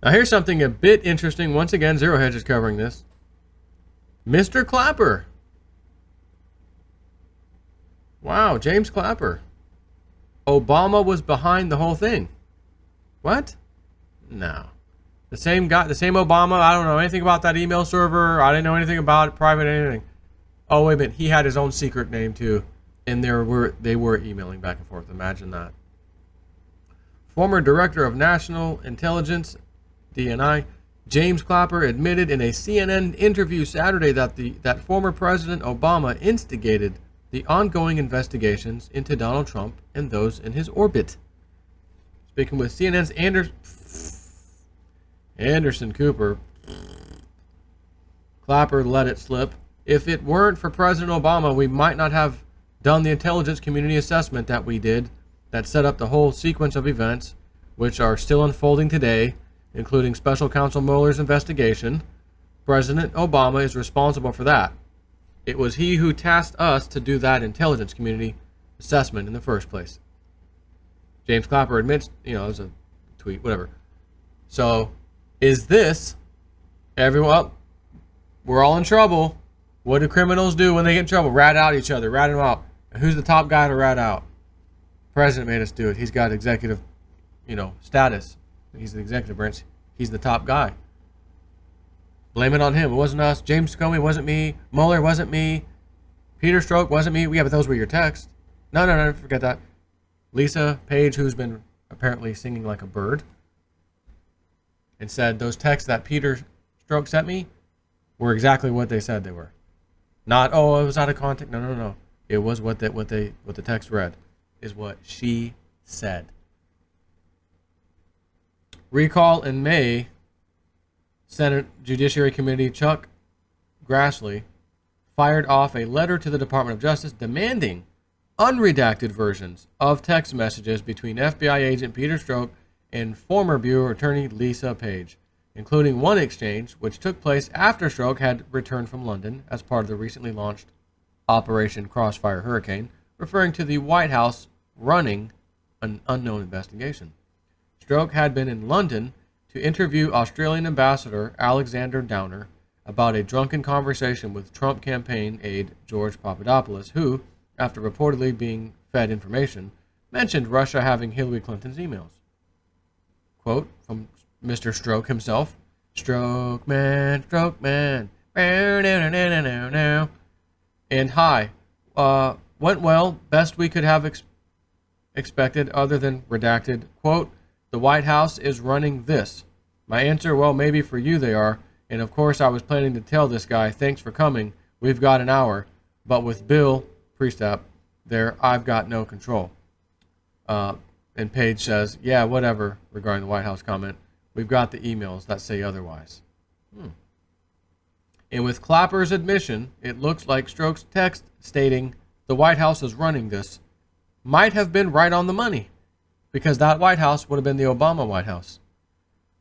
Now here's something a bit interesting. Once again, Zero Hedge is covering this. Mr. Clapper. Wow, James Clapper. Obama was behind the whole thing. What? No. The same guy, the same Obama. I don't know anything about that email server. I didn't know anything about it, private anything. Oh, wait a minute. He had his own secret name too. And they were emailing back and forth. Imagine that. Former Director of National Intelligence, DNI, James Clapper admitted in a CNN interview Saturday that former President Obama instigated the ongoing investigations into Donald Trump and those in his orbit. Speaking with CNN's Anderson Cooper, Clapper let it slip. If it weren't for President Obama, we might not have done the intelligence community assessment that we did that set up the whole sequence of events, which are still unfolding today, including Special Counsel Mueller's investigation. President Obama is responsible for that. It was he who tasked us to do that intelligence community assessment in the first place. James Clapper admits, it was a tweet, whatever. So, is this, everyone, we're all in trouble. What do criminals do when they get in trouble? Rat out each other, rat them out. And who's the top guy to rat out? President made us do it. He's got executive, status. He's the executive branch. He's the top guy. Blame it on him. It wasn't us. James Comey wasn't me. Mueller wasn't me. Peter Strzok wasn't me. Yeah, but those were your texts. No, forget that. Lisa Page, who's been apparently singing like a bird, and said those texts that Peter Strzok sent me were exactly what they said they were. Not, it was out of context. No. It was what the text read is what she said. Recall in May, Senate Judiciary Committee Chuck Grassley fired off a letter to the Department of Justice demanding unredacted versions of text messages between FBI agent Peter Strzok and former Bureau Attorney Lisa Page, including one exchange which took place after Strzok had returned from London as part of the recently launched Operation Crossfire Hurricane, referring to the White House running an unknown investigation. Strzok had been in London to interview Australian Ambassador Alexander Downer about a drunken conversation with Trump campaign aide George Papadopoulos, who, after reportedly being fed information, mentioned Russia having Hillary Clinton's emails. Quote from Mr. Strzok himself, Stroke man, and hi, went well, best we could have expected other than redacted. Quote, the White House is running this. My answer, well, maybe for you they are. And of course I was planning to tell this guy, thanks for coming, we've got an hour. But with Bill Priestap there, I've got no control. And Page says, yeah, whatever, regarding the White House comment. We've got the emails that say otherwise. And with Clapper's admission, it looks like Strzok's text stating the White House is running this might have been right on the money, because that White House would have been the Obama White House.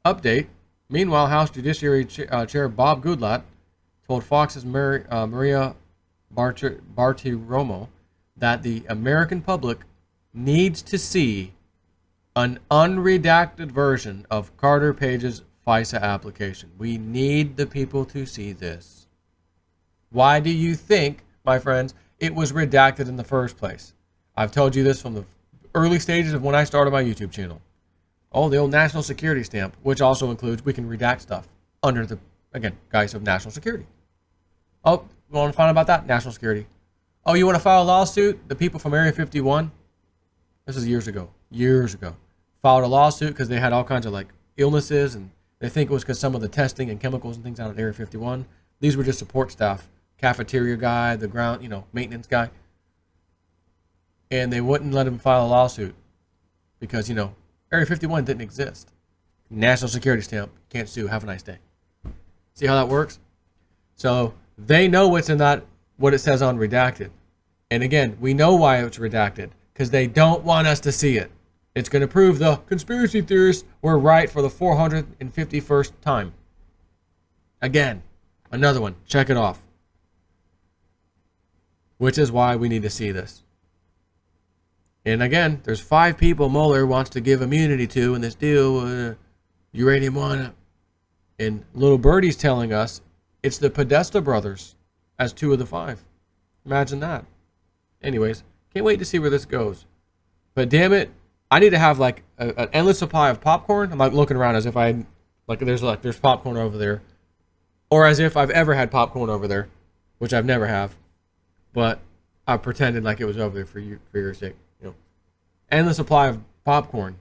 Update. Meanwhile, House Judiciary Chair Bob Goodlatte told Fox's Maria Bartiromo that the American public needs to see an unredacted version of Carter Page's FISA application. We need the people to see this. Why do you think, my friends, it was redacted in the first place? I've told you this from the early stages of when I started my YouTube channel. Oh, the old national security stamp, which also includes we can redact stuff under the, again, guise of national security. Oh, you want to find out about that? National security. Oh, you want to file a lawsuit? The people from Area 51, this is years ago, filed a lawsuit because they had all kinds of like illnesses, and they think it was because some of the testing and chemicals and things out at Area 51. These were just support staff, cafeteria guy, the ground, maintenance guy. And they wouldn't let him file a lawsuit because, Area 51 didn't exist. National security stamp, can't sue, have a nice day. See how that works? So they know what's in that, what it says on redacted. And again, we know why it's redacted, because they don't want us to see it. It's going to prove the conspiracy theorists were right for the 451st time. Again, another one, check it off. Which is why we need to see this. And again, there's 5 people Mueller wants to give immunity to in this deal. Uranium One. And Little Birdie's telling us it's the Podesta brothers as 2 of the 5. Imagine that. Anyways, can't wait to see where this goes. But damn it, I need to have like an endless supply of popcorn. I'm like looking around as if I there's popcorn over there, or as if I've ever had popcorn over there, which I've never have. But I pretended like it was over there for your sake. You know, endless supply of popcorn.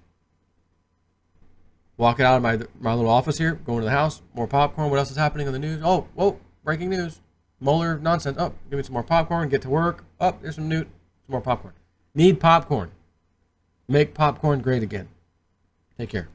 Walking out of my little office here, going to the house, more popcorn. What else is happening in the news? Oh, whoa, breaking news. Mueller nonsense. Oh, give me some more popcorn. Get to work. Oh, there's some more popcorn. Need popcorn. Make popcorn great again. Take care.